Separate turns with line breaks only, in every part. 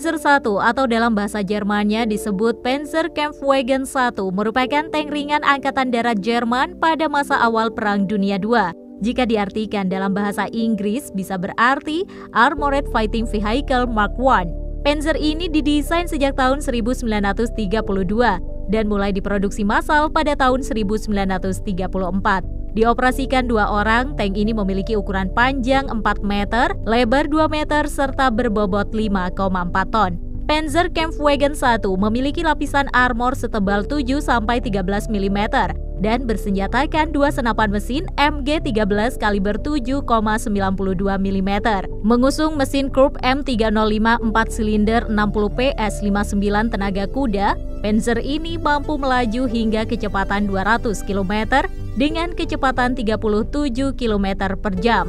Panzer I atau dalam bahasa Jermannya disebut Panzerkampfwagen I merupakan tank ringan Angkatan Darat Jerman pada masa awal Perang Dunia II. Jika diartikan dalam bahasa Inggris bisa berarti Armored Fighting Vehicle Mark I. Panzer ini didesain sejak tahun 1932 dan mulai diproduksi massal pada tahun 1934. Dioperasikan 2 orang, tank ini memiliki ukuran panjang 4 meter, lebar 2 meter, serta berbobot 5,4 ton. Panzerkampfwagen I memiliki lapisan armor setebal 7-13 mm dan bersenjatakan 2 senapan mesin MG13 kaliber 7,92 mm. Mengusung mesin Krupp M305 4 silinder 60 PS 59 tenaga kuda, Panzer ini mampu melaju hingga kecepatan 200 km dengan kecepatan 37 km per jam.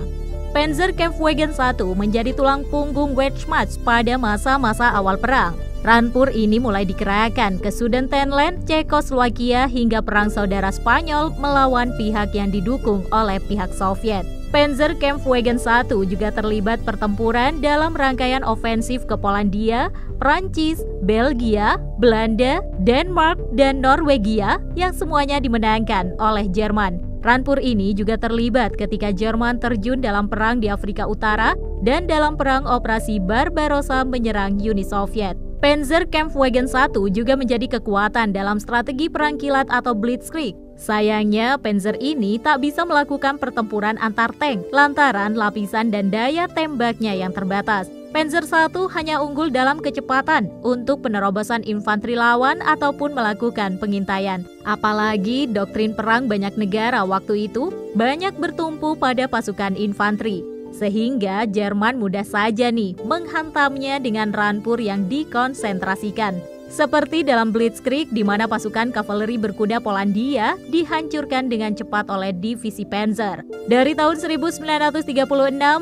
Panzerkampfwagen I menjadi tulang punggung Wehrmacht pada masa-masa awal perang. Rampur ini mulai dikerahkan ke Sudetenland, Cekoslowakia hingga Perang Saudara Spanyol melawan pihak yang didukung oleh pihak Soviet. Panzerkampfwagen I juga terlibat pertempuran dalam rangkaian ofensif ke Polandia, Prancis, Belgia, Belanda, Denmark, dan Norwegia yang semuanya dimenangkan oleh Jerman. Rampur ini juga terlibat ketika Jerman terjun dalam perang di Afrika Utara dan dalam perang Operasi Barbarossa menyerang Uni Soviet. Panzerkampfwagen I juga menjadi kekuatan dalam strategi perang kilat atau Blitzkrieg. Sayangnya, Panzer ini tak bisa melakukan pertempuran antar tank lantaran lapisan dan daya tembaknya yang terbatas. Panzer I hanya unggul dalam kecepatan untuk penerobosan infanteri lawan ataupun melakukan pengintaian. Apalagi doktrin perang banyak negara waktu itu banyak bertumpu pada pasukan infanteri. Sehingga Jerman mudah saja nih menghantamnya dengan rampur yang dikonsentrasikan. Seperti dalam Blitzkrieg di mana pasukan kavaleri berkuda Polandia dihancurkan dengan cepat oleh divisi Panzer. Dari tahun 1936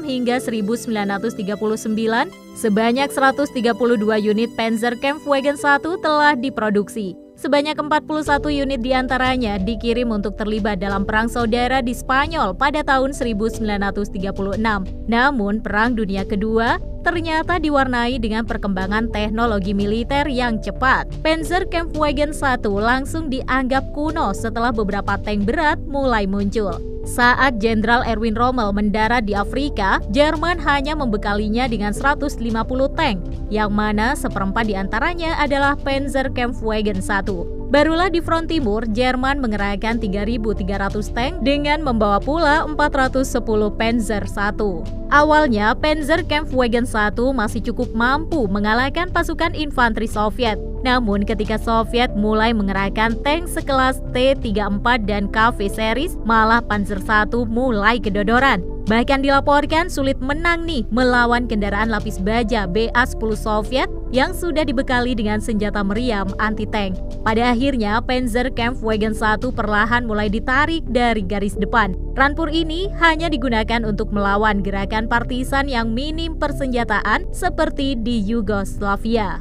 hingga 1939, sebanyak 132 unit Panzerkampfwagen I telah diproduksi. Sebanyak 41 unit diantaranya dikirim untuk terlibat dalam Perang Saudara di Spanyol pada tahun 1936. Namun, Perang Dunia Kedua ternyata diwarnai dengan perkembangan teknologi militer yang cepat. Panzerkampfwagen I langsung dianggap kuno setelah beberapa tank berat mulai muncul. Saat Jenderal Erwin Rommel mendarat di Afrika, Jerman hanya membekalinya dengan 150 tank, yang mana seperempat diantaranya adalah Panzerkampfwagen I. Barulah di front timur, Jerman mengerahkan 3.300 tank dengan membawa pula 410 Panzer I. Awalnya, Panzerkampfwagen I masih cukup mampu mengalahkan pasukan infanteri Soviet. Namun ketika Soviet mulai mengerahkan tank sekelas T-34 dan KV series, malah Panzer I mulai kedodoran. Bahkan dilaporkan sulit menang nih melawan kendaraan lapis baja BA-10 Soviet yang sudah dibekali dengan senjata meriam anti-tank. Pada akhirnya, Panzerkampfwagen I perlahan mulai ditarik dari garis depan. Rampur ini hanya digunakan untuk melawan gerakan partisan yang minim persenjataan seperti di Yugoslavia.